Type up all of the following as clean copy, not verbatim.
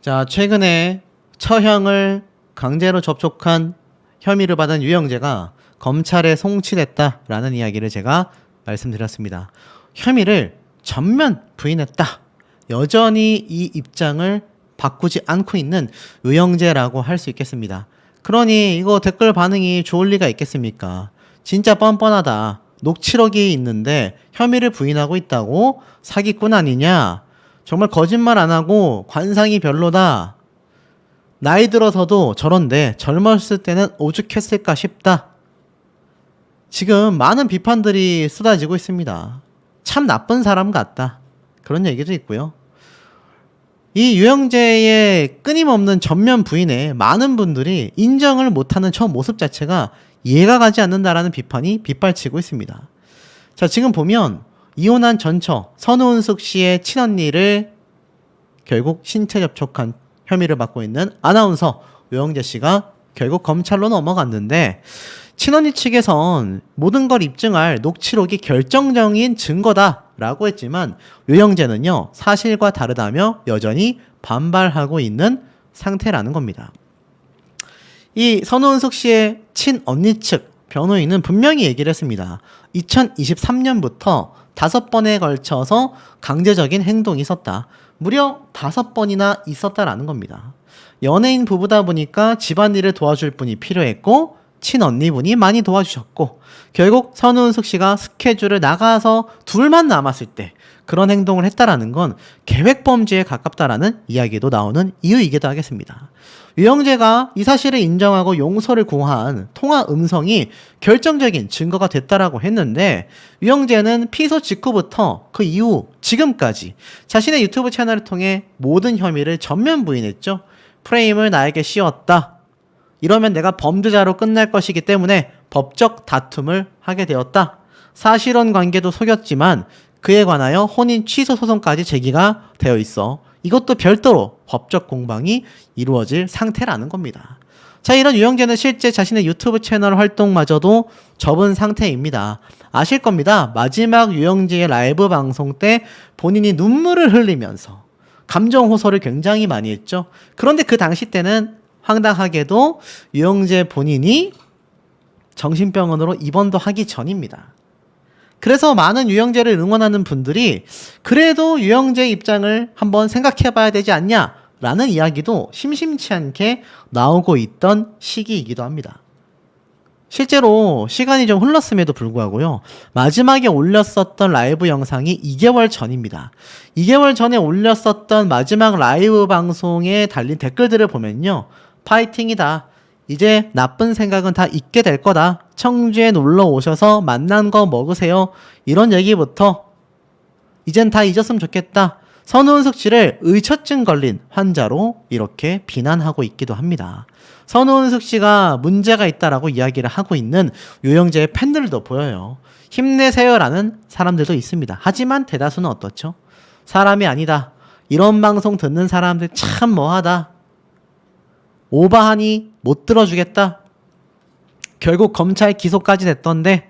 자, 최근에 처형을 강제로 접촉한 혐의를 받은 유영재가 검찰에 송치됐다라는 이야기를 제가 말씀드렸습니다. 혐의를 전면 부인했다. 여전히 이 입장을 바꾸지 않고 있는 유영재라고 할 수 있겠습니다. 그러니 이거 댓글 반응이 좋을 리가 있겠습니까? 진짜 뻔뻔하다. 녹취록이 있는데 혐의를 부인하고 있다고? 사기꾼 아니냐? 정말 거짓말 안 하고 관상이 별로다. 나이 들어서도 저런데 젊었을 때는 오죽했을까 싶다. 지금 많은 비판들이 쏟아지고 있습니다. 참 나쁜 사람 같다. 그런 얘기도 있고요. 이 유영재의 끊임없는 전면 부인에 많은 분들이 인정을 못하는 저 모습 자체가 이해가 가지 않는다라는 비판이 빗발치고 있습니다. 자, 지금 보면 이혼한 전처 선우은숙 씨의 친언니를 결국 신체 접촉한 혐의를 받고 있는 아나운서 유영재 씨가 결국 검찰로 넘어갔는데, 친언니 측에선 모든 걸 입증할 녹취록이 결정적인 증거다라고 했지만 유영재는요, 사실과 다르다며 여전히 반발하고 있는 상태라는 겁니다. 이 선우은숙 씨의 친언니 측 변호인은 분명히 얘기를 했습니다. 2023년부터 5번에 걸쳐서 강제적인 행동이 있었다. 무려 5번이나 있었다라는 겁니다. 연예인 부부다 보니까 집안일을 도와줄 분이 필요했고 친언니분이 많이 도와주셨고, 결국 선우은숙 씨가 스케줄을 나가서 둘만 남았을 때 그런 행동을 했다라는 건 계획범죄에 가깝다라는 이야기도 나오는 이유이기도 하겠습니다. 유영재가 이 사실을 인정하고 용서를 구한 통화 음성이 결정적인 증거가 됐다라고 했는데, 유영재는 피소 직후부터 그 이후 지금까지 자신의 유튜브 채널을 통해 모든 혐의를 전면 부인했죠. 프레임을 나에게 씌웠다. 이러면 내가 범죄자로 끝날 것이기 때문에 법적 다툼을 하게 되었다. 사실혼 관계도 속였지만 그에 관하여 혼인 취소 소송까지 제기가 되어 있어 이것도 별도로 법적 공방이 이루어질 상태라는 겁니다. 자, 이런 유영재는 실제 자신의 유튜브 채널 활동마저도 접은 상태입니다. 아실 겁니다. 마지막 유영재의 라이브 방송 때 본인이 눈물을 흘리면서 감정 호소를 굉장히 많이 했죠. 그런데 그 당시 때는 황당하게도 유영재 본인이 정신병원으로 입원도 하기 전입니다. 그래서 많은 유영재를 응원하는 분들이 그래도 유영재 입장을 한번 생각해 봐야 되지 않냐라는 이야기도 심심치 않게 나오고 있던 시기이기도 합니다. 실제로 시간이 좀 흘렀음에도 불구하고요, 마지막에 올렸었던 라이브 영상이 2개월 전입니다. 2개월 전에 올렸었던 마지막 라이브 방송에 달린 댓글들을 보면요, 파이팅이다. 이제 나쁜 생각은 다 잊게 될 거다. 청주에 놀러 오셔서 만난 거 먹으세요. 이런 얘기부터 이젠 다 잊었으면 좋겠다. 선우은숙 씨를 의처증 걸린 환자로 이렇게 비난하고 있기도 합니다. 선우은숙 씨가 문제가 있다라고 이야기를 하고 있는 유영재의 팬들도 보여요. 힘내세요라는 사람들도 있습니다. 하지만 대다수는 어떻죠? 사람이 아니다. 이런 방송 듣는 사람들 참 뭐하다. 오바하니 못 들어주겠다. 결국 검찰 기소까지 됐던데,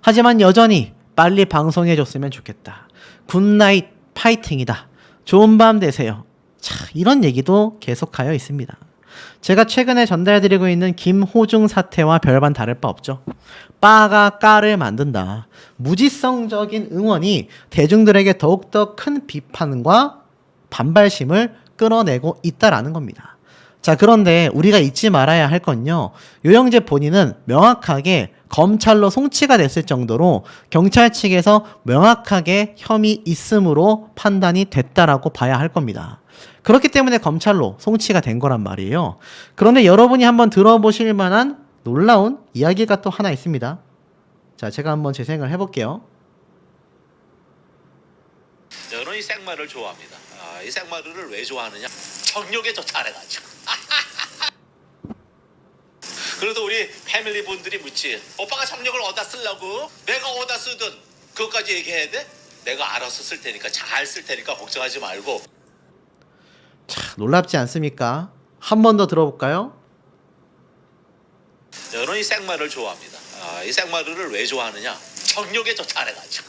하지만 여전히 빨리 방송해줬으면 좋겠다. 굿나잇 파이팅이다. 좋은 밤 되세요. 자, 이런 얘기도 계속하여 있습니다. 제가 최근에 전달드리고 있는 김호중 사태와 별반 다를 바 없죠. 빠가 까를 만든다. 무지성적인 응원이 대중들에게 더욱더 큰 비판과 반발심을 끌어내고 있다라는 겁니다. 자, 그런데 우리가 잊지 말아야 할 건요, 유영재 본인은 명확하게 검찰로 송치가 됐을 정도로 경찰 측에서 명확하게 혐의 있음으로 판단이 됐다라고 봐야 할 겁니다. 그렇기 때문에 검찰로 송치가 된 거란 말이에요. 그런데 여러분이 한번 들어보실 만한 놀라운 이야기가 또 하나 있습니다. 자, 제가 한번 재생을 해볼게요. 저는 이 생마를 좋아합니다. 이 생마루를 왜 좋아하느냐? 정력에 좋다 그래가지고. 그래도 우리 패밀리 분들이 묻지, 오빠가 정력을 어디다 쓰려고? 내가 어디다 쓰든 그것까지 얘기해야 돼? 내가 알아서 쓸 테니까, 잘 쓸 테니까 걱정하지 말고. 자, 놀랍지 않습니까? 한 번 더 들어볼까요? 저는 이 생마를 좋아합니다. 이 생마루를 왜 좋아하느냐? 정력에 좋다 그래가지고.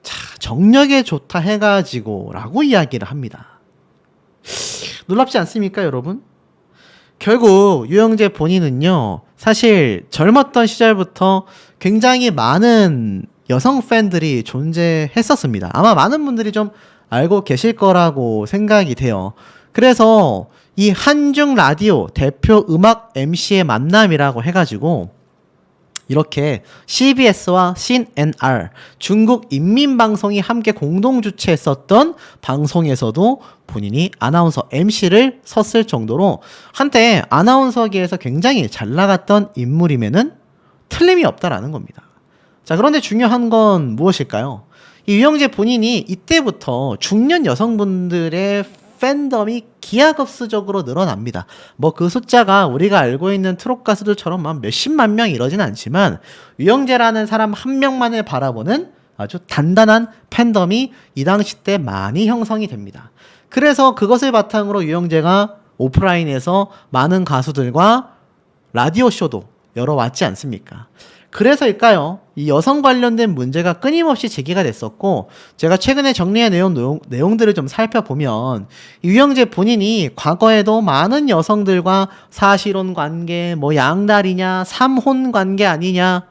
자, 정력에 좋다 해가지고 라고 이야기를 합니다. 놀랍지 않습니까, 여러분? 결국 유영재 본인은요, 사실 젊었던 시절부터 굉장히 많은 여성 팬들이 존재했었습니다. 아마 많은 분들이 좀 알고 계실 거라고 생각이 돼요. 그래서 이 한중 라디오 대표 음악 MC의 만남이라고 해가지고 이렇게 CBS와 CNR 중국 인민방송이 함께 공동 주최했었던 방송에서도 본인이 아나운서 MC를 섰을 정도로 한때 아나운서계에서 굉장히 잘 나갔던 인물임에는 틀림이 없다라는 겁니다. 자, 그런데 중요한 건 무엇일까요? 이 유영재 본인이 이때부터 중년 여성분들의 팬덤이 기하급수적으로 늘어납니다. 뭐 그 숫자가 우리가 알고 있는 트롯 가수들처럼 막 몇십만 명 이러진 않지만 유영재라는 사람 한 명만을 바라보는 아주 단단한 팬덤이 이 당시 때 많이 형성이 됩니다. 그래서 그것을 바탕으로 유영재가 오프라인에서 많은 가수들과 라디오 쇼도 열어왔지 않습니까? 그래서일까요? 이 여성 관련된 문제가 끊임없이 제기가 됐었고, 제가 최근에 정리해 내용 내용들을 좀 살펴보면 유영재 본인이 과거에도 많은 여성들과 사실혼 관계, 뭐 양다리냐, 삼혼 관계 아니냐,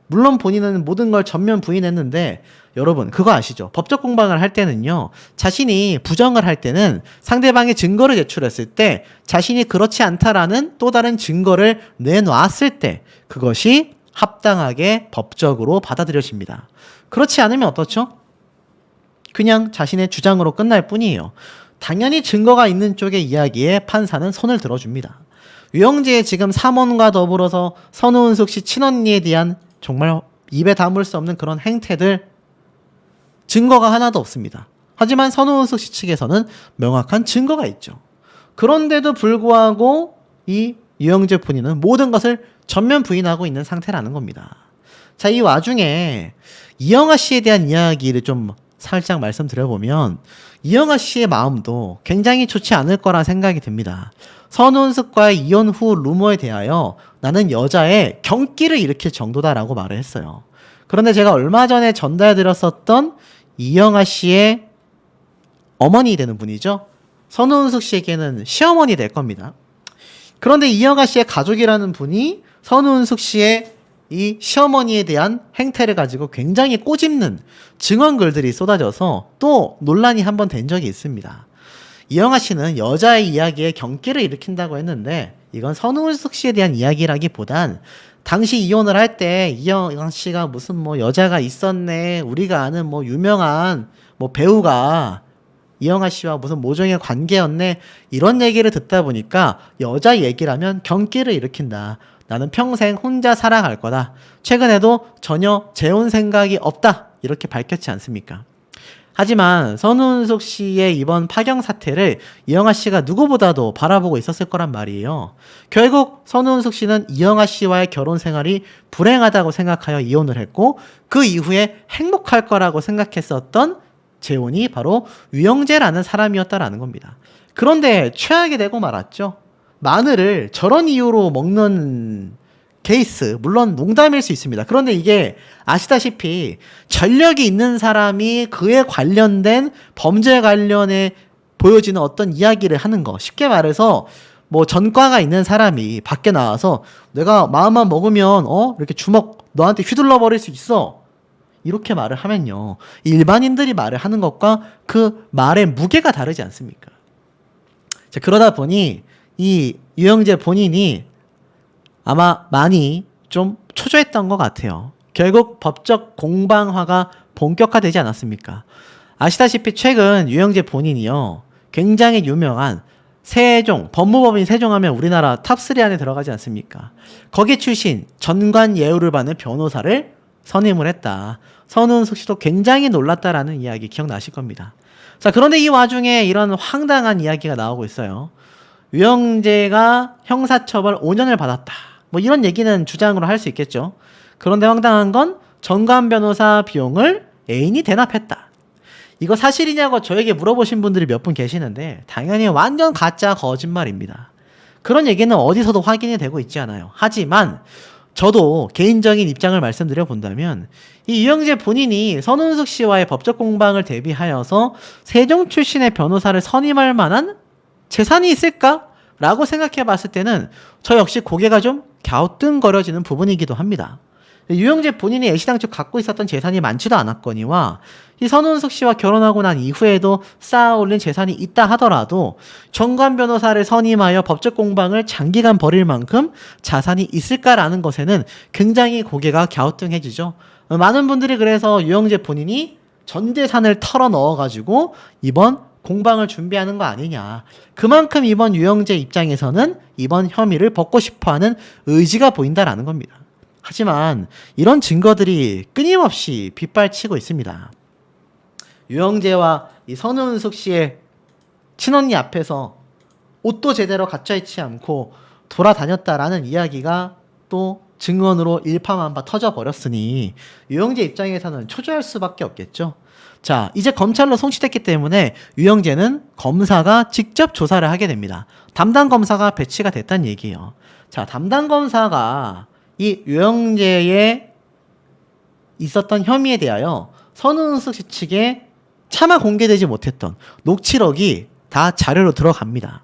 물론 본인은 모든 걸 전면 부인했는데, 여러분 그거 아시죠? 법적 공방을 할 때는요, 자신이 부정을 할 때는 상대방의 증거를 제출했을 때 자신이 그렇지 않다라는 또 다른 증거를 내놨을 때 그것이 합당하게 법적으로 받아들여집니다. 그렇지 않으면 어떻죠? 그냥 자신의 주장으로 끝날 뿐이에요. 당연히 증거가 있는 쪽의 이야기에 판사는 손을 들어줍니다. 유영재의 지금 삼혼과 더불어서 선우은숙 씨 친언니에 대한 정말 입에 담을 수 없는 그런 행태들, 증거가 하나도 없습니다. 하지만 선우은숙 씨 측에서는 명확한 증거가 있죠. 그런데도 불구하고 이 유영재 본인은 모든 것을 전면 부인하고 있는 상태라는 겁니다. 자, 이 와중에 이영아 씨에 대한 이야기를 좀 살짝 말씀드려보면 이영아 씨의 마음도 굉장히 좋지 않을 거라 생각이 듭니다. 선우은숙과의 이혼 후 루머에 대하여 나는 여자의 경기를 일으킬 정도다라고 말을 했어요. 그런데 제가 얼마 전에 전달드렸었던 이영아 씨의 어머니 되는 분이죠. 선우은숙 씨에게는 시어머니 될 겁니다. 그런데 이영아 씨의 가족이라는 분이 선우은숙 씨의 이 시어머니에 대한 행태를 가지고 굉장히 꼬집는 증언글들이 쏟아져서 또 논란이 한번 된 적이 있습니다. 이영아 씨는 여자의 이야기에 경기를 일으킨다고 했는데 이건 선우은숙 씨에 대한 이야기라기보단 당시 이혼을 할 때 이영아 씨가 무슨 뭐 여자가 있었네, 우리가 아는 뭐 유명한 뭐 배우가 이영아 씨와 무슨 모종의 관계였네, 이런 얘기를 듣다 보니까 여자 얘기라면 경기를 일으킨다, 나는 평생 혼자 살아갈 거다, 최근에도 전혀 재혼 생각이 없다, 이렇게 밝혔지 않습니까? 하지만 선우은숙 씨의 이번 파경 사태를 이영아 씨가 누구보다도 바라보고 있었을 거란 말이에요. 결국 선우은숙 씨는 이영아 씨와의 결혼 생활이 불행하다고 생각하여 이혼을 했고, 그 이후에 행복할 거라고 생각했었던 재혼이 바로 유영재라는 사람이었다라는 겁니다. 그런데 최악이 되고 말았죠. 마늘을 저런 이유로 먹는 케이스, 물론 농담일 수 있습니다. 그런데 이게 아시다시피 전력이 있는 사람이 그에 관련된 범죄 관련해 보여지는 어떤 이야기를 하는 거, 쉽게 말해서 뭐 전과가 있는 사람이 밖에 나와서 내가 마음만 먹으면 이렇게 주먹 너한테 휘둘러 버릴 수 있어, 이렇게 말을 하면요, 일반인들이 말을 하는 것과 그 말의 무게가 다르지 않습니까? 자, 그러다 보니 이 유영재 본인이 아마 많이 좀 초조했던 것 같아요. 결국 법적 공방화가 본격화되지 않았습니까? 아시다시피 최근 유영재 본인이요, 굉장히 유명한 세종, 법무법인 세종하면 우리나라 탑3 안에 들어가지 않습니까? 거기 출신 전관예우를 받는 변호사를 선임을 했다. 선우은숙 씨도 굉장히 놀랐다라는 이야기 기억나실 겁니다. 자, 그런데 이 와중에 이런 황당한 이야기가 나오고 있어요. 유영재가 형사처벌 5년을 받았다, 뭐 이런 얘기는 주장으로 할 수 있겠죠. 그런데 황당한 건 전관 변호사 비용을 애인이 대납했다. 이거 사실이냐고 저에게 물어보신 분들이 몇 분 계시는데 당연히 완전 가짜 거짓말입니다. 그런 얘기는 어디서도 확인이 되고 있지 않아요. 하지만 저도 개인적인 입장을 말씀드려 본다면 이 유영재 본인이 선우은숙 씨와의 법적 공방을 대비하여서 세종 출신의 변호사를 선임할 만한 재산이 있을까? 라고 생각해 봤을 때는 저 역시 고개가 좀 갸우뚱거려지는 부분이기도 합니다. 유영재 본인이 애시당초 갖고 있었던 재산이 많지도 않았거니와 이 선우은숙 씨와 결혼하고 난 이후에도 쌓아 올린 재산이 있다 하더라도 정관 변호사를 선임하여 법적 공방을 장기간 벌일 만큼 자산이 있을까라는 것에는 굉장히 고개가 갸우뚱해지죠. 많은 분들이 그래서 유영재 본인이 전 재산을 털어 넣어가지고 이번 공방을 준비하는 거 아니냐. 그만큼 이번 유영재 입장에서는 이번 혐의를 벗고 싶어하는 의지가 보인다라는 겁니다. 하지만 이런 증거들이 끊임없이 빗발치고 있습니다. 유영재와 이 선우은숙 씨의 친언니 앞에서 옷도 제대로 갖춰 입지 않고 돌아다녔다라는 이야기가 또 증언으로 일파만파 터져버렸으니 유영재 입장에서는 초조할 수밖에 없겠죠. 자, 이제 검찰로 송치됐기 때문에 유영재는 검사가 직접 조사를 하게 됩니다. 담당 검사가 배치가 됐다는 얘기예요. 자, 담당 검사가 이 유영재의 있었던 혐의에 대하여 선우은숙 씨 측에 차마 공개되지 못했던 녹취록이 다 자료로 들어갑니다.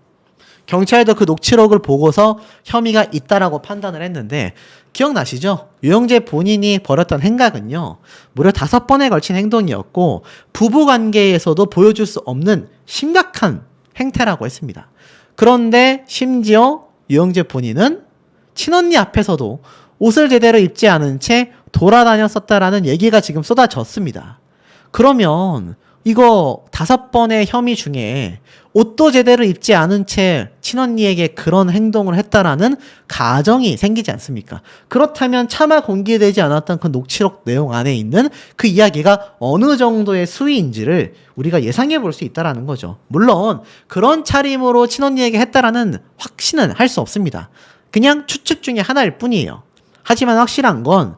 경찰도 그 녹취록을 보고서 혐의가 있다라고 판단을 했는데 기억나시죠? 유영재 본인이 벌였던 행각은요, 무려 5번에 걸친 행동이었고 부부관계에서도 보여줄 수 없는 심각한 행태라고 했습니다. 그런데 심지어 유영재 본인은 친언니 앞에서도 옷을 제대로 입지 않은 채 돌아다녔었다라는 얘기가 지금 쏟아졌습니다. 그러면 이거 5번의 혐의 중에 옷도 제대로 입지 않은 채 친언니에게 그런 행동을 했다라는 가정이 생기지 않습니까? 그렇다면 차마 공개되지 않았던 그 녹취록 내용 안에 있는 그 이야기가 어느 정도의 수위인지를 우리가 예상해 볼 수 있다라는 거죠. 물론 그런 차림으로 친언니에게 했다라는 확신은 할 수 없습니다. 그냥 추측 중에 하나일 뿐이에요. 하지만 확실한 건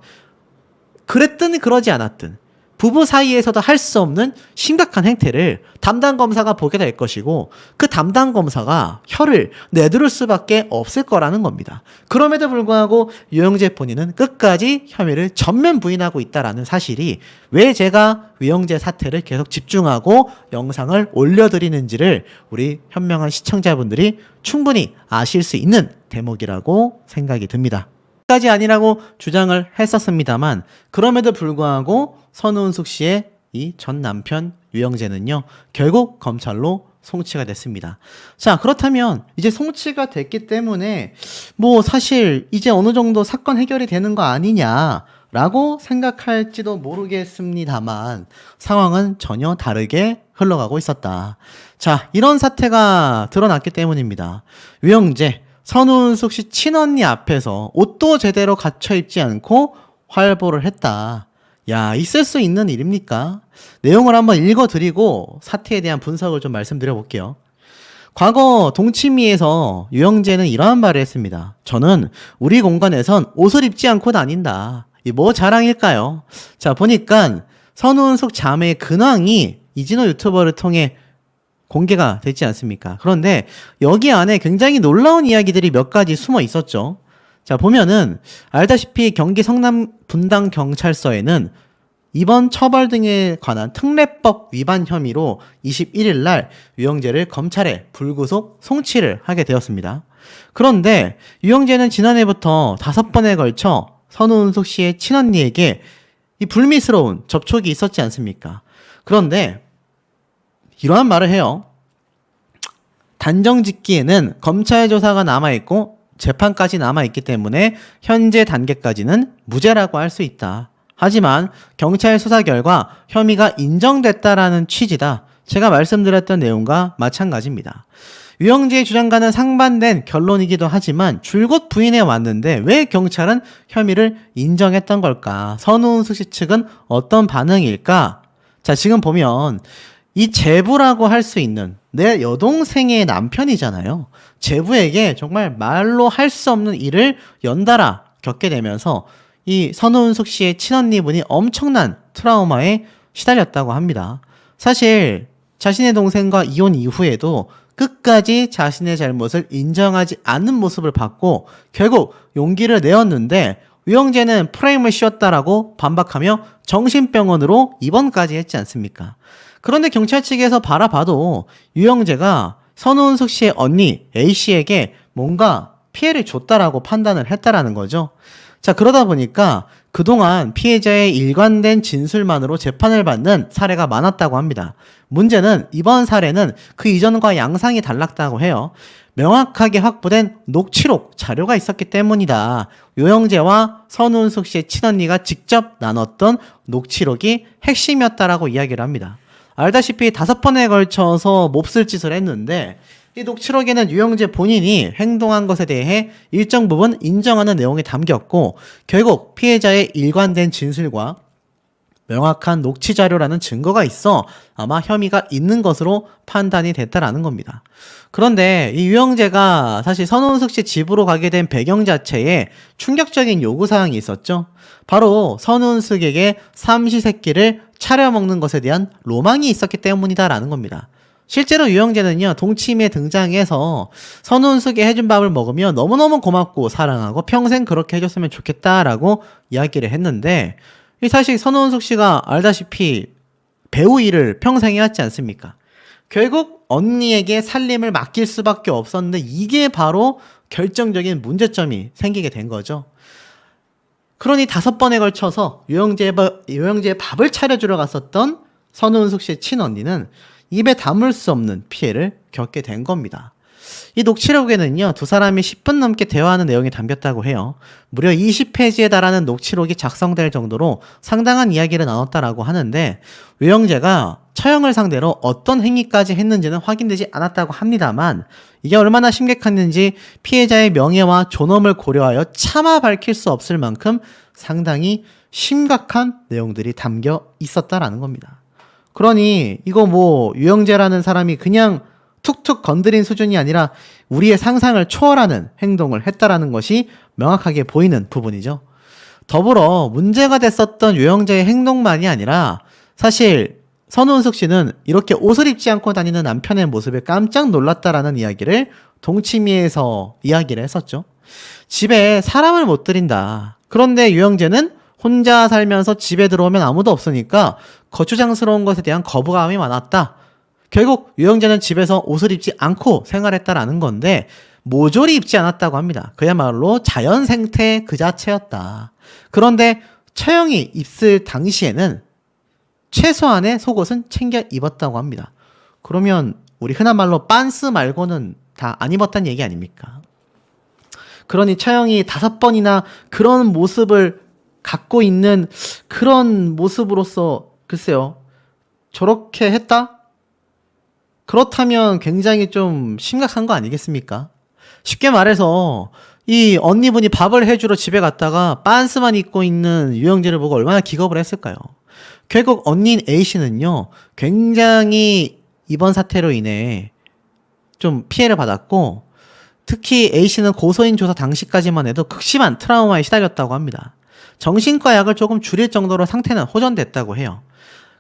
그랬든 그러지 않았든 부부 사이에서도 할 수 없는 심각한 행태를 담당 검사가 보게 될 것이고 그 담당 검사가 혀를 내두를 수밖에 없을 거라는 겁니다. 그럼에도 불구하고 유영재 본인은 끝까지 혐의를 전면 부인하고 있다라는 사실이 왜 제가 유영재 사태를 계속 집중하고 영상을 올려드리는지를 우리 현명한 시청자분들이 충분히 아실 수 있는 대목이라고 생각이 듭니다. 까지 아니라고 주장을 했었습니다만 그럼에도 불구하고 선우은숙 씨의 이 전 남편 유영재는요 결국 검찰로 송치가 됐습니다. 자, 그렇다면 이제 송치가 됐기 때문에 뭐 사실 이제 어느 정도 사건 해결이 되는 거 아니냐라고 생각할지도 모르겠습니다만 상황은 전혀 다르게 흘러가고 있었다. 자, 이런 사태가 드러났기 때문입니다. 유영재 선우은숙 씨 친언니 앞에서 옷도 제대로 갖춰 입지 않고 활보를 했다. 야, 있을 수 있는 일입니까? 내용을 한번 읽어드리고 사태에 대한 분석을 좀 말씀드려 볼게요. 과거 동치미에서 유영재는 이러한 말을 했습니다. 저는 우리 공간에선 옷을 입지 않고 다닌다. 이 뭐 자랑일까요? 자, 보니까 선우은숙 자매의 근황이 이진호 유튜버를 통해 공개가 됐지 않습니까? 그런데 여기 안에 굉장히 놀라운 이야기들이 몇 가지 숨어 있었죠. 자, 보면은 알다시피 경기 성남 분당 경찰서에는 이번 처벌 등에 관한 특례법 위반 혐의로 21일 날 유영재를 검찰에 불구속 송치를 하게 되었습니다. 그런데 유영재는 지난해부터 5번에 걸쳐 선우은숙 씨의 친언니에게 이 불미스러운 접촉이 있었지 않습니까? 그런데 이러한 말을 해요. 단정 짓기에는 검찰 조사가 남아있고 재판까지 남아있기 때문에 현재 단계까지는 무죄라고 할 수 있다. 하지만 경찰 수사 결과 혐의가 인정됐다라는 취지다. 제가 말씀드렸던 내용과 마찬가지입니다. 유영재의 주장과는 상반된 결론이기도 하지만 줄곧 부인해 왔는데 왜 경찰은 혐의를 인정했던 걸까? 선우은숙 씨 측은 어떤 반응일까? 자, 지금 보면 이 제부라고 할 수 있는 내 여동생의 남편이잖아요. 제부에게 정말 말로 할 수 없는 일을 연달아 겪게 되면서 이 선우은숙 씨의 친언니분이 엄청난 트라우마에 시달렸다고 합니다. 사실 자신의 동생과 이혼 이후에도 끝까지 자신의 잘못을 인정하지 않는 모습을 봤고 결국 용기를 내었는데 유영재는 프레임을 씌웠다라고 반박하며 정신병원으로 입원까지 했지 않습니까? 그런데 경찰 측에서 바라봐도 유영재가 선우은숙 씨의 언니 A씨에게 뭔가 피해를 줬다라고 판단을 했다라는 거죠. 자, 그러다 보니까 그동안 피해자의 일관된 진술만으로 재판을 받는 사례가 많았다고 합니다. 문제는 이번 사례는 그 이전과 양상이 달랐다고 해요. 명확하게 확보된 녹취록 자료가 있었기 때문이다. 유영재와 선우은숙 씨의 친언니가 직접 나눴던 녹취록이 핵심이었다라고 이야기를 합니다. 알다시피 5번에 걸쳐서 몹쓸 짓을 했는데 이 녹취록에는 유영재 본인이 행동한 것에 대해 일정 부분 인정하는 내용이 담겼고 결국 피해자의 일관된 진술과 명확한 녹취 자료라는 증거가 있어 아마 혐의가 있는 것으로 판단이 됐다라는 겁니다. 그런데 이 유영재가 사실 선우은숙 씨 집으로 가게 된 배경 자체에 충격적인 요구사항이 있었죠. 바로 선우은숙에게 삼시세끼를 차려 먹는 것에 대한 로망이 있었기 때문이다라는 겁니다. 실제로 유영재는요, 동치미에 등장해서 선우은숙이 해준 밥을 먹으며 너무너무 고맙고 사랑하고 평생 그렇게 해줬으면 좋겠다라고 이야기를 했는데 사실 선우은숙 씨가 알다시피 배우 일을 평생 해왔지 않습니까? 결국 언니에게 살림을 맡길 수밖에 없었는데 이게 바로 결정적인 생기게 된 거죠. 그러니 5번에 걸쳐서 유영재의 밥을 차려주러 갔었던 선우은숙 씨의 친언니는 입에 담을 수 없는 피해를 겪게 된 겁니다. 이 녹취록에는요, 두 사람이 10분 넘게 대화하는 내용이 담겼다고 해요. 무려 20페이지에 달하는 녹취록이 작성될 정도로 상당한 이야기를 나눴다라고 하는데 유영재가 처형을 상대로 어떤 행위까지 했는지는 확인되지 않았다고 합니다만 이게 얼마나 심각했는지 피해자의 명예와 존엄을 고려하여 차마 밝힐 수 없을 만큼 상당히 심각한 내용들이 담겨 있었다라는 겁니다. 그러니 이거 뭐 유영재라는 사람이 그냥 툭툭 건드린 수준이 아니라 우리의 상상을 초월하는 행동을 했다라는 것이 명확하게 보이는 부분이죠. 더불어 문제가 됐었던 유영재의 행동만이 아니라 사실 선우은숙 씨는 이렇게 옷을 입지 않고 다니는 남편의 모습에 깜짝 놀랐다라는 이야기를 동치미에서 이야기를 했었죠. 집에 사람을 못 들인다. 그런데 유영재는 혼자 살면서 집에 들어오면 아무도 없으니까 거추장스러운 것에 대한 거부감이 많았다. 결국 유영재는 집에서 옷을 입지 않고 생활했다라는 건데 모조리 입지 않았다고 합니다. 그야말로 자연 생태 그 자체였다. 그런데 처형이 있을 당시에는 최소한의 속옷은 챙겨 입었다고 합니다. 그러면 우리 흔한 말로 빤스 말고는 다 안 입었다는 얘기 아닙니까? 그러니 처형이 5번이나 그런 모습을 갖고 있는 그런 모습으로서 글쎄요. 저렇게 했다? 그렇다면 굉장히 좀 심각한 거 아니겠습니까? 쉽게 말해서 이 언니분이 밥을 해주러 집에 갔다가 빤스만 입고 있는 유영재를 보고 얼마나 기겁을 했을까요? 결국 언니인 A씨는요, 굉장히 이번 사태로 인해 좀 피해를 받았고 특히 A씨는 고소인 조사 당시까지만 해도 극심한 트라우마에 시달렸다고 합니다. 정신과 약을 조금 줄일 정도로 상태는 호전됐다고 해요.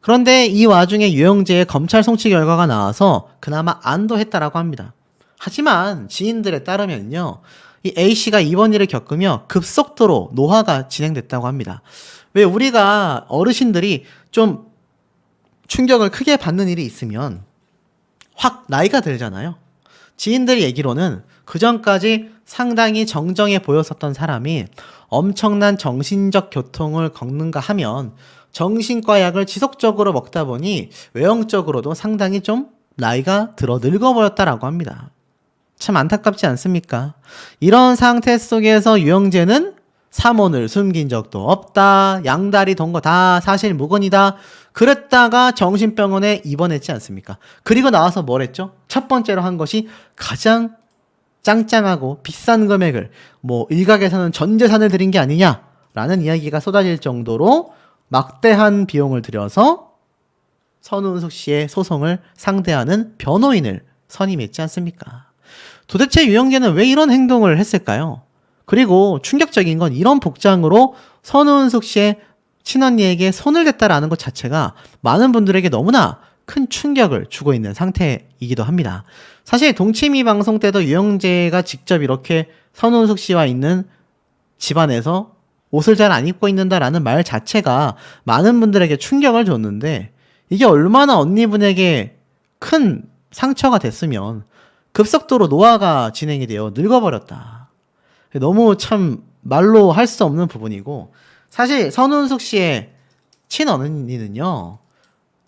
그런데 이 와중에 유영재의 검찰 송치 결과가 나와서 그나마 안도했다라고 합니다. 하지만 지인들에 따르면요, 이 A씨가 이번 일을 겪으며 급속도로 노화가 진행됐다고 합니다. 왜 우리가 어르신들이 좀 충격을 크게 받는 일이 있으면 확 나이가 들잖아요. 지인들 얘기로는 그 전까지 상당히 정정해 보였었던 사람이 엄청난 정신적 고통을 겪는가 하면 정신과 약을 지속적으로 먹다 보니 외형적으로도 상당히 좀 나이가 들어 늙어 보였다라고 합니다. 참 안타깝지 않습니까? 이런 상태 속에서 유영재는 사본을 숨긴 적도 없다. 양다리 돈 거 다 사실 무근이다. 그랬다가 정신병원에 입원했지 않습니까? 그리고 나와서 뭘 했죠? 첫 번째로 한 것이 가장 짱짱하고 비싼 금액을 일각에서는 전 재산을 들인 게 아니냐라는 이야기가 쏟아질 정도로 막대한 비용을 들여서 선우은숙 씨의 소송을 상대하는 변호인을 선임했지 않습니까? 도대체 유영재는 왜 이런 행동을 했을까요? 그리고 충격적인 건 이런 복장으로 선우은숙 씨의 친언니에게 손을 댔다라는 것 자체가 많은 분들에게 너무나 큰 충격을 주고 있는 상태이기도 합니다. 사실 동치미 방송 때도 유영재가 직접 이렇게 선우은숙 씨와 있는 집안에서 옷을 잘 안 입고 있는다라는 말 자체가 많은 분들에게 충격을 줬는데 이게 얼마나 언니분에게 큰 상처가 됐으면 급속도로 노화가 진행이 되어 늙어버렸다. 너무 참 말로 할 수 없는 부분이고, 사실 선운숙 씨의 친언니는요,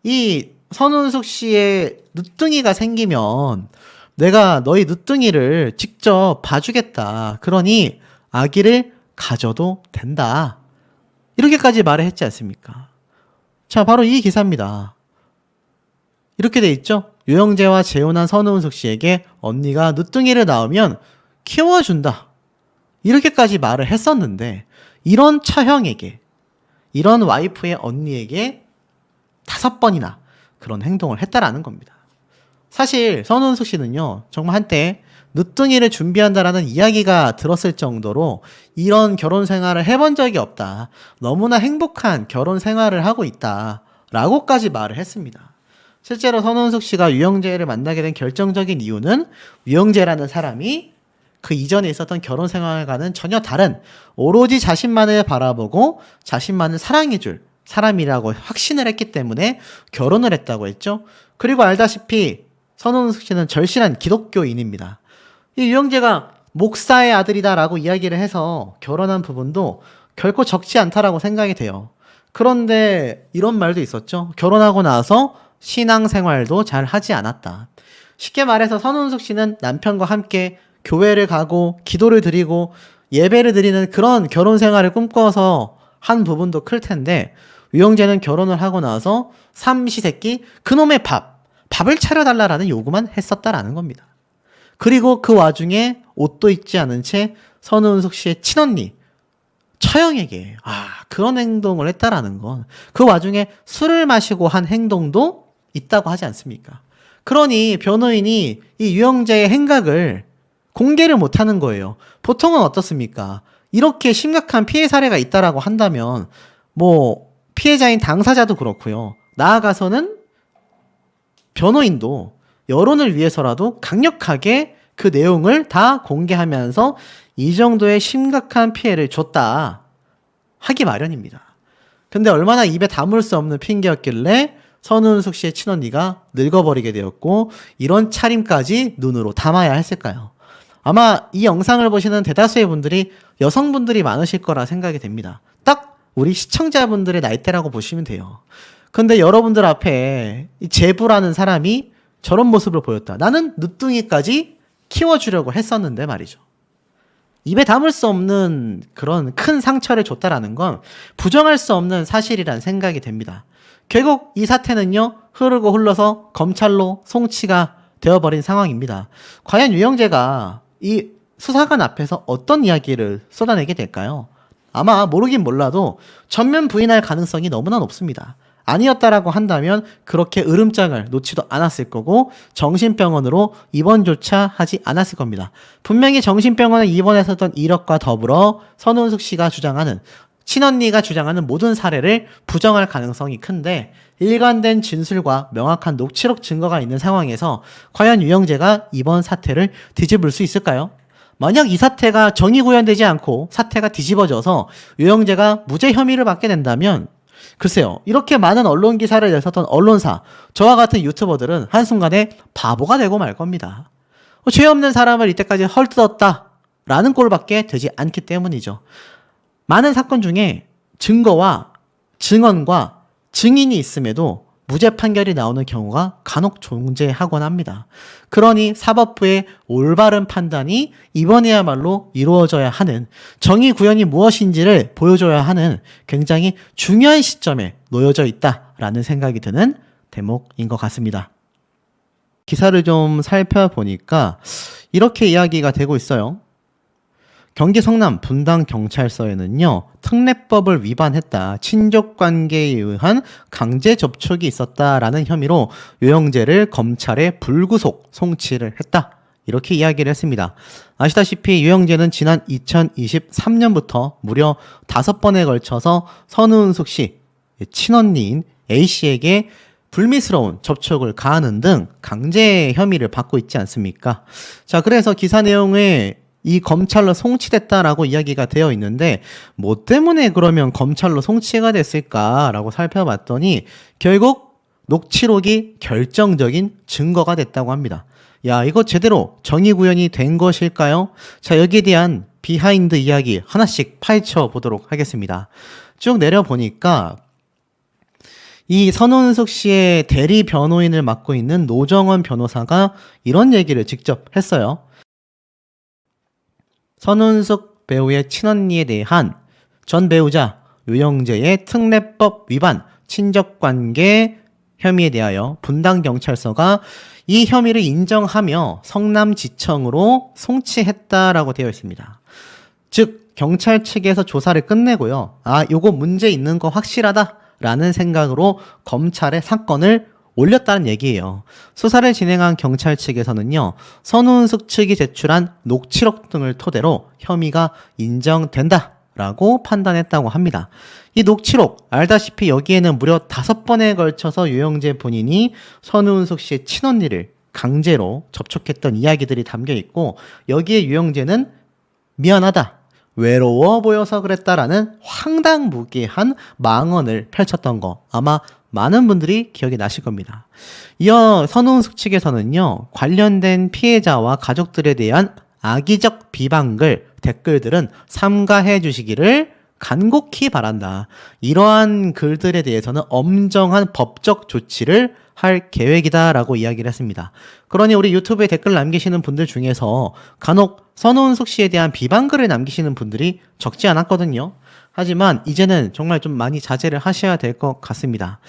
이 선운숙 씨의 늦둥이가 생기면 내가 너희 늦둥이를 직접 봐주겠다. 그러니 아기를 가져도 된다. 이렇게까지 말을 했지 않습니까? 자, 바로 이 기사입니다. 이렇게 돼 있죠? 유영재와 재혼한 선운숙 씨에게 언니가 늦둥이를 낳으면 키워준다. 이렇게까지 말을 했었는데, 이런 처형에게, 이런 와이프의 언니에게 5번이나 그런 행동을 했다라는 겁니다. 사실 선운숙 씨는요, 정말 한때 늦둥이를 준비한다라는 이야기가 들었을 정도로 이런 결혼 생활을 해본 적이 없다. 너무나 행복한 결혼 생활을 하고 있다. 라고까지 말을 했습니다. 실제로 선운숙 씨가 유영재를 만나게 된 결정적인 이유는 유영재라는 사람이 그 이전에 있었던 결혼 생활과는 전혀 다른, 오로지 자신만을 바라보고 자신만을 사랑해줄 사람이라고 확신을 했기 때문에 결혼을 했다고 했죠. 그리고 알다시피 선운숙 씨는 절실한 기독교인입니다. 이 유영재가 목사의 아들이다라고 이야기를 해서 결혼한 부분도 결코 적지 않다라고 생각이 돼요. 그런데 이런 말도 있었죠. 결혼하고 나서 신앙생활도 잘 하지 않았다. 쉽게 말해서 선운숙 씨는 남편과 함께 교회를 가고 기도를 드리고 예배를 드리는 그런 결혼 생활을 꿈꿔서 한 부분도 클 텐데, 유영재는 결혼을 하고 나서 삼시세끼 그놈의 밥을 차려달라라는 요구만 했었다라는 겁니다. 그리고 그 와중에 옷도 입지 않은 채 선운숙 씨의 친언니 처형에게 그런 행동을 했다라는 건, 그 와중에 술을 마시고 한 행동도 있다고 하지 않습니까? 그러니 변호인이 이 유영재의 행각을 공개를 못하는 거예요. 보통은 어떻습니까? 이렇게 심각한 피해 사례가 있다라고 한다면 뭐 피해자인 당사자도 그렇고요, 나아가서는 변호인도 여론을 위해서라도 강력하게 그 내용을 다 공개하면서 이 정도의 심각한 피해를 줬다 하기 마련입니다. 근데 얼마나 입에 담을 수 없는 핑계였길래 선운숙 씨의 친언니가 늙어버리게 되었고 이런 차림까지 눈으로 담아야 했을까요? 아마 이 영상을 보시는 대다수의 분들이 여성분들이 많으실 거라 생각이 됩니다. 딱 우리 시청자분들의 나이대라고 보시면 돼요. 근데 여러분들 앞에 이 제부라는 사람이 저런 모습을 보였다. 나는 늦둥이까지 키워주려고 했었는데 말이죠. 입에 담을 수 없는 그런 큰 상처를 줬다라는 건 부정할 수 없는 사실이란 생각이 됩니다. 결국 이 사태는요, 흐르고 흘러서 검찰로 송치가 되어버린 상황입니다. 과연 유영재가 이 수사관 앞에서 어떤 이야기를 쏟아내게 될까요? 아마 모르긴 몰라도 전면 부인할 가능성이 너무나 높습니다. 아니었다라고 한다면 그렇게 으름장을 놓지도 않았을 거고 정신병원으로 입원조차 하지 않았을 겁니다. 분명히 정신병원에 입원했었던 이력과 더불어 선운숙 씨가 주장하는, 친언니가 주장하는 모든 사례를 부정할 가능성이 큰데, 일관된 진술과 명확한 녹취록 증거가 있는 상황에서 과연 유영재가 이번 사태를 뒤집을 수 있을까요? 만약 이 사태가 정의 구현되지 않고 사태가 뒤집어져서 유영재가 무죄 혐의를 받게 된다면, 글쎄요, 이렇게 많은 언론 기사를 냈었던 언론사, 저와 같은 유튜버들은 한순간에 바보가 되고 말 겁니다. 죄 없는 사람을 이때까지 헐뜯었다 라는 꼴밖에 되지 않기 때문이죠. 많은 사건 중에 증거와 증언과 증인이 있음에도 무죄 판결이 나오는 경우가 간혹 존재하곤 합니다. 그러니 사법부의 올바른 판단이 이번에야말로 이루어져야 하는, 정의 구현이 무엇인지를 보여줘야 하는 굉장히 중요한 시점에 놓여져 있다라는 생각이 드는 대목인 것 같습니다. 기사를 좀 살펴보니까 이렇게 이야기가 되고 있어요. 경기 성남 분당경찰서에는요, 특례법을 위반했다, 친족관계에 의한 강제 접촉이 있었다라는 혐의로 유영재를 검찰에 불구속 송치를 했다, 이렇게 이야기를 했습니다. 아시다시피 유영재는 지난 2023년부터 무려 5번에 걸쳐서 선운숙 씨 친언니인 A씨에게 불미스러운 접촉을 가하는 등 강제 혐의를 받고 있지 않습니까? 자, 그래서 기사 내용에 이 검찰로 송치됐다라고 이야기가 되어 있는데, 뭐 때문에 그러면 검찰로 송치가 됐을까라고 살펴봤더니 결국 녹취록이 결정적인 증거가 됐다고 합니다. 야, 이거 제대로 정의 구현이 된 것일까요? 자, 여기에 대한 비하인드 이야기 하나씩 파헤쳐 보도록 하겠습니다. 쭉 내려보니까 이 선운숙 씨의 대리 변호인을 맡고 있는 노정원 변호사가 이런 얘기를 직접 했어요. 선운숙 배우의 친언니에 대한 전 배우자 유영재의 특례법 위반 친족관계 혐의에 대하여 분당경찰서가 이 혐의를 인정하며 성남지청으로 송치했다라고 되어 있습니다. 즉 경찰 측에서 조사를 끝내고요. 아, 요거 문제 있는 거 확실하다라는 생각으로 검찰에 사건을 올렸다는 얘기예요. 수사를 진행한 경찰 측에서는요. 선운숙 측이 제출한 녹취록 등을 토대로 혐의가 인정된다라고 판단했다고 합니다. 이 녹취록 알다시피 여기에는 무려 5번에 걸쳐서 유영재 본인이 선운숙 씨의 친언니를 강제로 접촉했던 이야기들이 담겨 있고 여기에 유영재는 미안하다. 외로워 보여서 그랬다라는 황당무계한 망언을 펼쳤던 거 아마 많은 분들이 기억이 나실 겁니다. 이어 선운숙 측에서는요. 관련된 피해자와 가족들에 대한 악의적 비방글, 댓글들은 삼가해 주시기를 간곡히 바란다. 이러한 글들에 대해서는 엄정한 법적 조치를 할 계획이다라고 이야기를 했습니다. 그러니 우리 유튜브에 댓글 남기시는 분들 중에서 간혹 선운숙 씨에 대한 비방글을 남기시는 분들이 적지 않았거든요. 하지만 이제는 정말 좀 많이 자제를 하셔야 될 것 같습니다.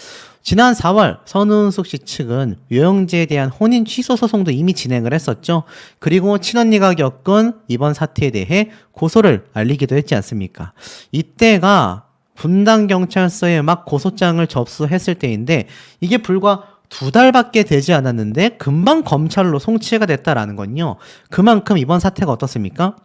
지난 4월 선운숙 씨 측은 유영재에 대한 혼인 취소 소송도 이미 진행을 했었죠. 그리고 친언니가 겪은 이번 사태에 대해 고소를 알리기도 했지 않습니까? 이때가 분당경찰서에 막 고소장을 접수했을 때인데 이게 불과 2달밖에 되지 않았는데 금방 검찰로 송치가 됐다라는 건요. 그만큼 이번 사태가 어떻습니까?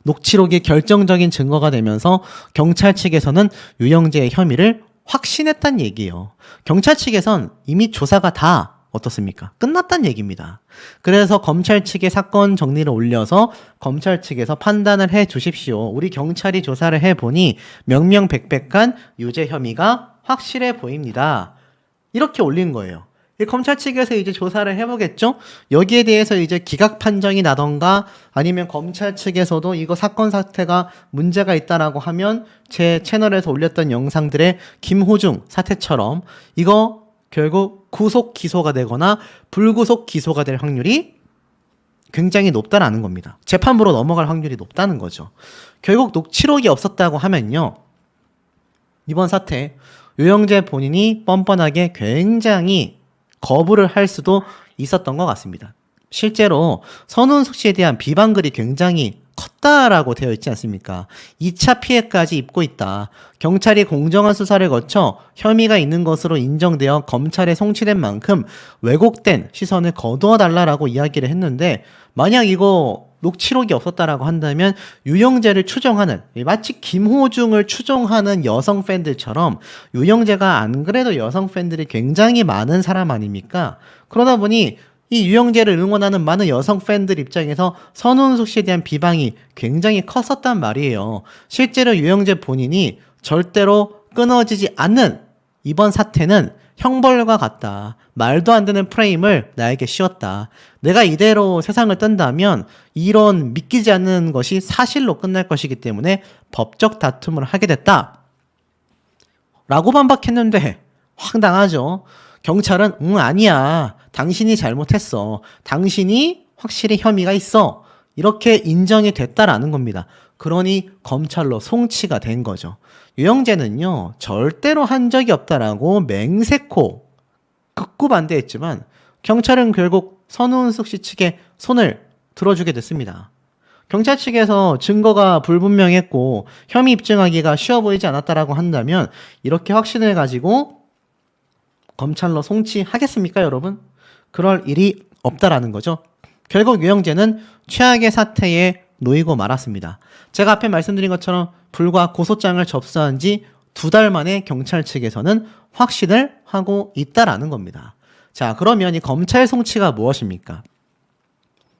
녹취록이 결정적인 증거가 되면서 경찰 측에서는 유영재의 혐의를 확신했단 얘기예요. 경찰 측에선 이미 조사가 다 어떻습니까? 끝났단 얘기입니다. 그래서 검찰 측에 사건 정리를 올려서 검찰 측에서 판단을 해 주십시오. 우리 경찰이 조사를 해보니 명명백백한 유죄 혐의가 확실해 보입니다. 이렇게 올린 거예요. 검찰 측에서 이제 조사를 해보겠죠? 여기에 대해서 이제 기각 판정이 나던가 아니면 검찰 측에서도 이거 사건 사태가 문제가 있다라고 하면 제 채널에서 올렸던 영상들의 김호중 사태처럼 이거 결국 구속 기소가 되거나 불구속 기소가 될 확률이 굉장히 높다라는 겁니다. 재판부로 넘어갈 확률이 높다는 거죠. 결국 녹취록이 없었다고 하면요. 이번 사태 유영재 본인이 뻔뻔하게 굉장히 거부를 할 수도 있었던 것 같습니다. 실제로 선운숙 씨에 대한 비방글이 굉장히 컸다라고 되어 있지 않습니까? 2차 피해까지 입고 있다. 경찰이 공정한 수사를 거쳐 혐의가 있는 것으로 인정되어 검찰에 송치된 만큼 왜곡된 시선을 거두어 달라라고 이야기를 했는데 만약 이거 녹취록이 없었다라고 한다면 유영재를 추종하는 마치 김호중을 추종하는 여성 팬들처럼 유영재가 안 그래도 여성 팬들이 굉장히 많은 사람 아닙니까? 그러다 보니 이 유영재를 응원하는 많은 여성 팬들 입장에서 선운숙 씨에 대한 비방이 굉장히 컸었단 말이에요. 실제로 유영재 본인이 절대로 끊어지지 않는 이번 사태는 형벌과 같다. 말도 안 되는 프레임을 나에게 씌웠다. 내가 이대로 세상을 뜬다면 이런 믿기지 않는 것이 사실로 끝날 것이기 때문에 법적 다툼을 하게 됐다. 라고 반박했는데 황당하죠. 경찰은 아니야. 당신이 잘못했어. 당신이 확실히 혐의가 있어. 이렇게 인정이 됐다라는 겁니다. 그러니 검찰로 송치가 된 거죠. 유영재는요. 절대로 한 적이 없다라고 맹세코 극구 반대했지만 경찰은 결국 선운숙 씨 측에 손을 들어주게 됐습니다. 경찰 측에서 증거가 불분명했고 혐의 입증하기가 쉬워 보이지 않았다라고 한다면 이렇게 확신을 가지고 검찰로 송치하겠습니까, 여러분? 그럴 일이 없다라는 거죠. 결국 유영재는 최악의 사태에 놓이고 말았습니다. 제가 앞에 말씀드린 것처럼 불과 고소장을 접수한 지 2달 만에 경찰 측에서는 확신을 하고 있다라는 겁니다. 자, 그러면 이 검찰 송치가 무엇입니까?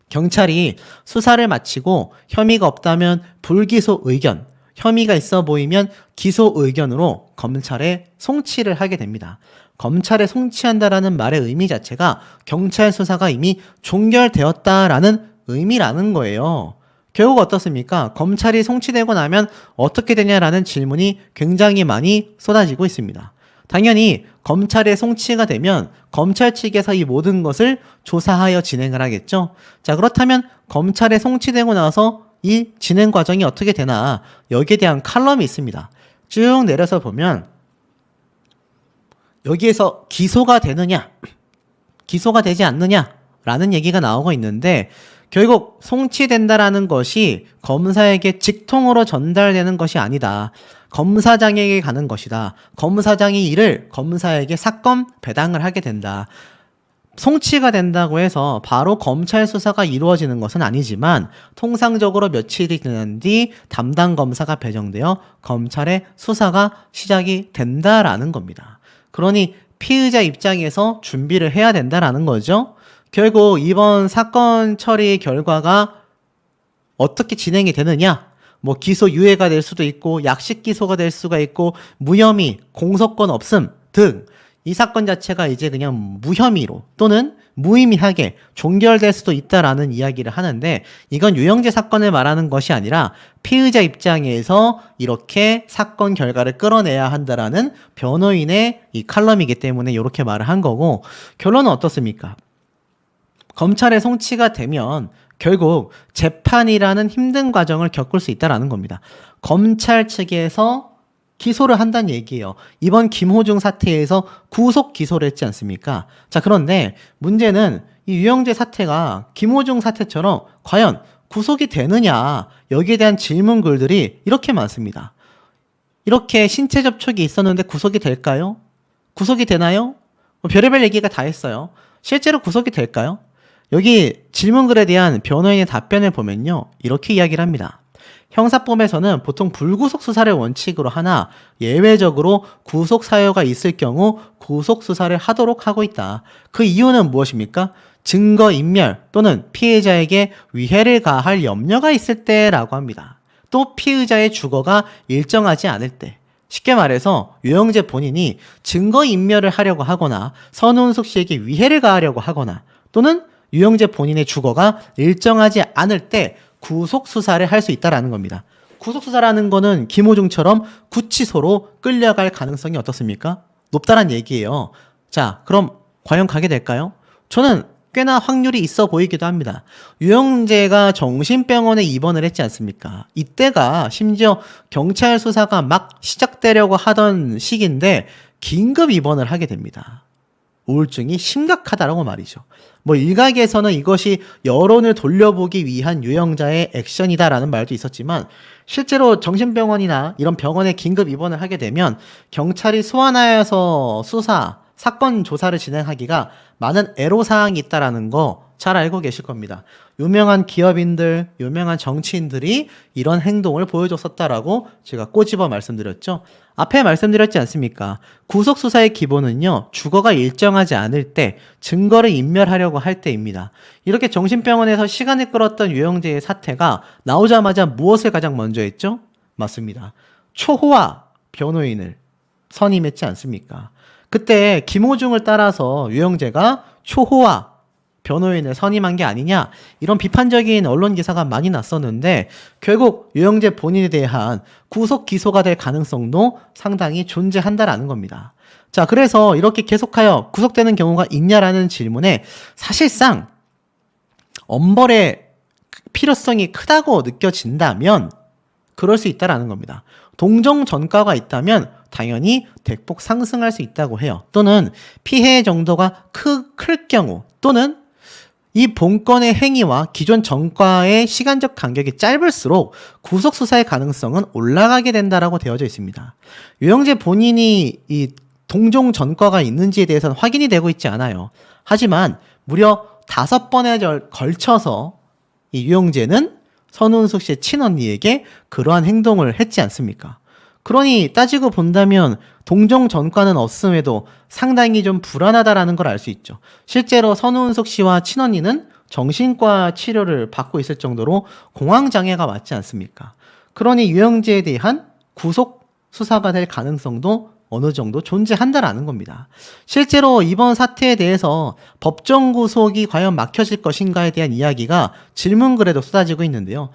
경찰이 수사를 마치고 혐의가 없다면 불기소 의견, 혐의가 있어 보이면 기소 의견으로 검찰에 송치를 하게 됩니다. 검찰에 송치한다라는 말의 의미 자체가 경찰 수사가 이미 종결되었다라는 의미라는 거예요. 결국 어떻습니까? 검찰이 송치되고 나면 어떻게 되냐라는 질문이 굉장히 많이 쏟아지고 있습니다. 당연히 검찰에 송치가 되면 검찰 측에서 이 모든 것을 조사하여 진행을 하겠죠. 자, 그렇다면 검찰에 송치되고 나서 이 진행 과정이 어떻게 되나 여기에 대한 칼럼이 있습니다. 쭉 내려서 보면 여기에서 기소가 되느냐, 기소가 되지 않느냐라는 얘기가 나오고 있는데 결국 송치된다라는 것이 검사에게 직통으로 전달되는 것이 아니다. 검사장에게 가는 것이다. 검사장이 이를 검사에게 사건 배당을 하게 된다. 송치가 된다고 해서 바로 검찰 수사가 이루어지는 것은 아니지만 통상적으로 며칠이 지난 뒤 담당 검사가 배정되어 검찰의 수사가 시작이 된다라는 겁니다. 그러니 피의자 입장에서 준비를 해야 된다라는 거죠. 결국 이번 사건 처리 결과가 어떻게 진행이 되느냐? 뭐 기소 유예가 될 수도 있고 약식 기소가 될 수가 있고 무혐의, 공소권 없음 등 이 사건 자체가 이제 그냥 무혐의로 또는 무의미하게 종결될 수도 있다라는 이야기를 하는데 이건 유영재 사건을 말하는 것이 아니라 피의자 입장에서 이렇게 사건 결과를 끌어내야 한다라는 변호인의 이 칼럼이기 때문에 이렇게 말을 한 거고 결론은 어떻습니까? 검찰에 송치가 되면 결국 재판이라는 힘든 과정을 겪을 수 있다라는 겁니다. 검찰 측에서 기소를 한다는 얘기예요. 이번 김호중 사태에서 구속 기소를 했지 않습니까? 자, 그런데 문제는 이 유영재 사태가 김호중 사태처럼 과연 구속이 되느냐 여기에 대한 질문글들이 이렇게 많습니다. 이렇게 신체 접촉이 있었는데 구속이 될까요? 구속이 되나요? 뭐 별의별 얘기가 다 했어요. 실제로 구속이 될까요? 여기 질문글에 대한 변호인의 답변을 보면요. 이렇게 이야기를 합니다. 형사법에서는 보통 불구속 수사를 원칙으로 하나 예외적으로 구속 사유가 있을 경우 구속 수사를 하도록 하고 있다. 그 이유는 무엇입니까? 증거 인멸 또는 피해자에게 위해를 가할 염려가 있을 때라고 합니다. 또 피의자의 주거가 일정하지 않을 때. 쉽게 말해서 유영재 본인이 증거 인멸을 하려고 하거나 선운숙 씨에게 위해를 가하려고 하거나 또는 유영재 본인의 주거가 일정하지 않을 때 구속 수사를 할 수 있다라는 겁니다. 구속 수사라는 거는 김호중처럼 구치소로 끌려갈 가능성이 어떻습니까? 높다란 얘기예요. 자, 그럼 과연 가게 될까요? 저는 꽤나 확률이 있어 보이기도 합니다. 유영재가 정신병원에 입원을 했지 않습니까? 이때가 심지어 경찰 수사가 막 시작되려고 하던 시기인데 긴급 입원을 하게 됩니다. 우울증이 심각하다라고 말이죠. 뭐 일각에서는 이것이 여론을 돌려보기 위한 유영자의 액션이다라는 말도 있었지만 실제로 정신병원이나 이런 병원에 긴급 입원을 하게 되면 경찰이 소환하여서 수사, 사건 조사를 진행하기가 많은 애로사항이 있다라는 거 잘 알고 계실 겁니다. 유명한 기업인들, 유명한 정치인들이 이런 행동을 보여줬었다라고 제가 꼬집어 말씀드렸죠. 앞에 말씀드렸지 않습니까? 구속수사의 기본은요, 주거가 일정하지 않을 때, 증거를 인멸하려고 할 때입니다. 이렇게 정신병원에서 시간을 끌었던 유영재의 사태가 나오자마자 무엇을 가장 먼저 했죠? 맞습니다. 초호화 변호인을 선임했지 않습니까? 그때 김호중을 따라서 유영재가 초호화 변호인을 선임한 게 아니냐 이런 비판적인 언론 기사가 많이 났었는데 결국 유영재 본인에 대한 구속 기소가 될 가능성도 상당히 존재한다라는 겁니다. 자, 그래서 이렇게 계속하여 구속되는 경우가 있냐라는 질문에 사실상 엄벌의 필요성이 크다고 느껴진다면 그럴 수 있다라는 겁니다. 동정 전과가 있다면 당연히 대폭 상승할 수 있다고 해요. 또는 피해 정도가 클 경우 또는 이 본건의 행위와 기존 전과의 시간적 간격이 짧을수록 구속 수사의 가능성은 올라가게 된다라고 되어져 있습니다. 유영재 본인이 이 동종 전과가 있는지에 대해서는 확인이 되고 있지 않아요. 하지만 무려 5번에 걸쳐서 이 유영재는 선운숙 씨의 친언니에게 그러한 행동을 했지 않습니까? 그러니 따지고 본다면 동종 전과는 없음에도 상당히 좀 불안하다라는 걸 알 수 있죠. 실제로 선운숙 씨와 친언니는 정신과 치료를 받고 있을 정도로 공황장애가 왔지 않습니까? 그러니 유영재에 대한 구속 수사가 될 가능성도 어느 정도 존재한다라는 겁니다. 실제로 이번 사태에 대해서 법정 구속이 과연 막혀질 것인가에 대한 이야기가 질문글에도 쏟아지고 있는데요.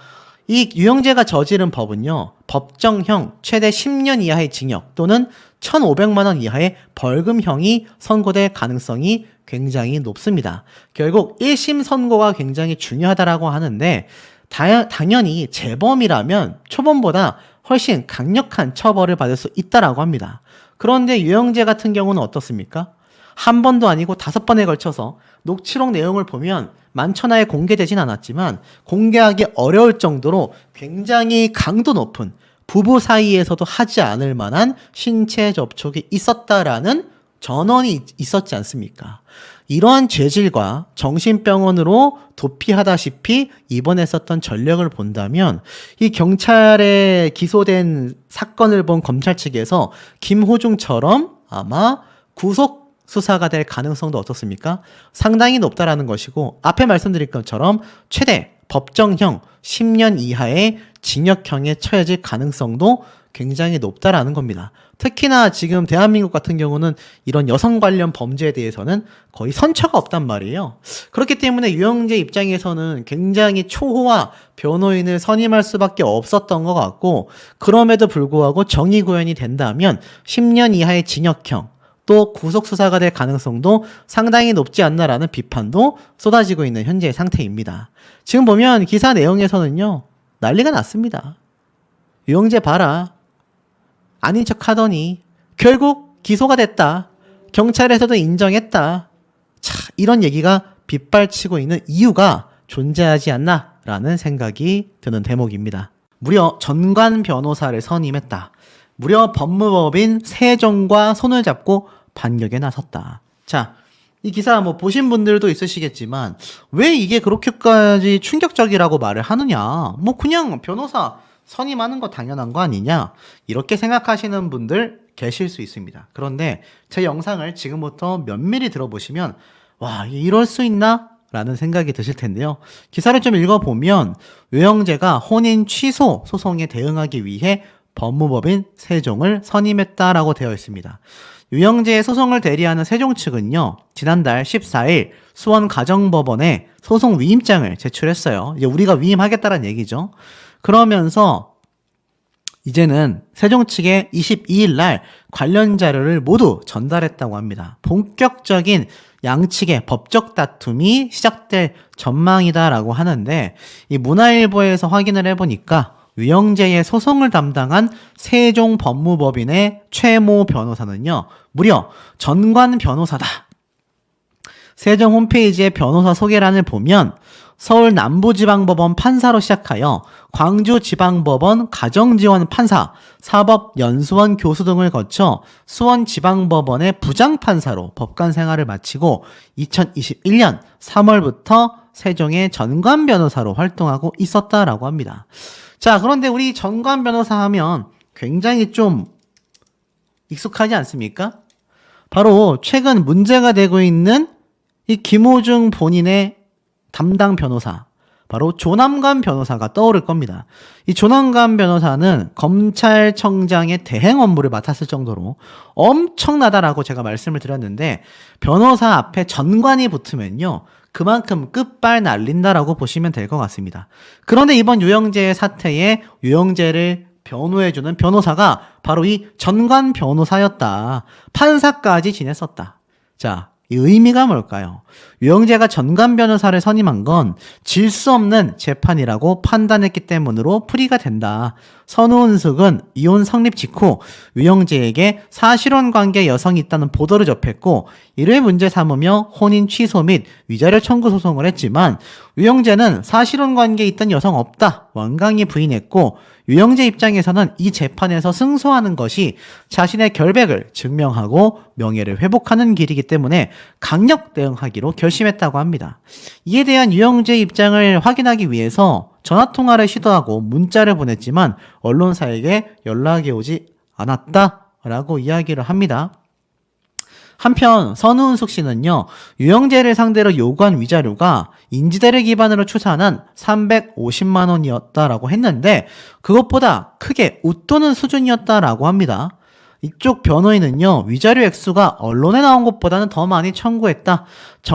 이 유영재가 저지른 법은요, 법정형 최대 10년 이하의 징역 또는 1,500만 원 이하의 벌금형이 선고될 가능성이 굉장히 높습니다. 결국 1심 선고가 굉장히 중요하다라고 하는데, 당연히 재범이라면 초범보다 훨씬 강력한 처벌을 받을 수 있다라고 합니다. 그런데 유영재 같은 경우는 어떻습니까? 한 번도 아니고 5번에 걸쳐서 녹취록 내용을 보면 만천하에 공개되진 않았지만 공개하기 어려울 정도로 굉장히 강도 높은 부부 사이에서도 하지 않을 만한 신체 접촉이 있었다라는 전원이 있었지 않습니까? 이러한 죄질과 정신병원으로 도피하다시피 입원했었던 전력을 본다면 이 경찰에 기소된 사건을 본 검찰 측에서 김호중처럼 아마 구속 수사가 될 가능성도 어떻습니까? 상당히 높다라는 것이고, 앞에 말씀드린 것처럼 최대 법정형 10년 이하의 징역형에 처해질 가능성도 굉장히 높다라는 겁니다. 특히나 지금 대한민국 같은 경우는 이런 여성 관련 범죄에 대해서는 거의 선처가 없단 말이에요. 그렇기 때문에 유영재 입장에서는 굉장히 초호화 변호인을 선임할 수밖에 없었던 것 같고, 그럼에도 불구하고 정의 구현이 된다면 10년 이하의 징역형 또 구속수사가 될 가능성도 상당히 높지 않나라는 비판도 쏟아지고 있는 현재의 상태입니다. 지금 보면 기사 내용에서는요, 난리가 났습니다. 유영재 봐라, 아닌 척 하더니 결국 기소가 됐다, 경찰에서도 인정했다. 자, 이런 얘기가 빗발치고 있는 이유가 존재하지 않나 라는 생각이 드는 대목입니다. 무려 전관 변호사를 선임했다. 무려 법무법인 세종과 손을 잡고 반격에 나섰다. 자, 이 기사 뭐 보신 분들도 있으시겠지만 왜 이게 그렇게까지 충격적이라고 말을 하느냐, 뭐 그냥 변호사 선임하는 거 당연한 거 아니냐, 이렇게 생각하시는 분들 계실 수 있습니다. 그런데 제 영상을 지금부터 면밀히 들어보시면 와, 이럴 수 있나? 라는 생각이 드실 텐데요. 기사를 좀 읽어보면 유영재가 혼인 취소 소송에 대응하기 위해 법무법인 세종을 선임했다라고 되어 있습니다. 유영재의 소송을 대리하는 세종 측은요, 지난달 14일 수원가정법원에 소송 위임장을 제출했어요. 이제 우리가 위임하겠다는 얘기죠. 그러면서 이제는 세종 측에 22일 날 관련 자료를 모두 전달했다고 합니다. 본격적인 양측의 법적 다툼이 시작될 전망이다라고 하는데, 이 문화일보에서 확인을 해보니까 유영재의 소송을 담당한 세종 법무법인의 최모 변호사는요, 무려 전관 변호사다. 세종 홈페이지의 변호사 소개란을 보면 서울 남부지방법원 판사로 시작하여 광주지방법원 가정지원 판사, 사법연수원 교수 등을 거쳐 수원지방법원의 부장판사로 법관 생활을 마치고 2021년 3월부터 세종의 전관 변호사로 활동하고 있었다라고 합니다. 자, 그런데 우리 전관 변호사 하면 굉장히 좀 익숙하지 않습니까? 바로 최근 문제가 되고 있는 이 김호중 본인의 담당 변호사, 바로 조남관 변호사가 떠오를 겁니다. 이 조남관 변호사는 검찰청장의 대행 업무를 맡았을 정도로 엄청나다라고 제가 말씀을 드렸는데, 변호사 앞에 전관이 붙으면요, 그만큼 끝발 날린다라고 보시면 될 것 같습니다. 그런데 이번 유영재의 사태에 유영재를 변호해주는 변호사가 바로 이 전관 변호사였다. 판사까지 지냈었다. 자, 이 의미가 뭘까요? 유영재가 전관 변호사를 선임한 건 질 수 없는 재판이라고 판단했기 때문으로 풀이가 된다. 선우은숙은 이혼 성립 직후 유영재에게 사실혼 관계 여성이 있다는 보도를 접했고, 이를 문제 삼으며 혼인 취소 및 위자료 청구 소송을 했지만 유영재는 사실혼 관계에 있던 여성 없다 완강히 부인했고, 유영재 입장에서는 이 재판에서 승소하는 것이 자신의 결백을 증명하고 명예를 회복하는 길이기 때문에 강력 대응하기로 결심했다고 합니다. 이에 대한 유영재 입장을 확인하기 위해서 전화통화를 시도하고 문자를 보냈지만 언론사에게 연락이 오지 않았다라고 이야기를 합니다. 한편 선우은숙 씨는요, 유영재를 상대로 요구한 위자료가 인지대를 기반으로 추산한 350만 원이었다라고 했는데 그것보다 크게 웃도는 수준이었다라고 합니다. 이쪽 변호인은요, 위자료 액수가 언론에 나온 것보다는 더 많이 청구했다.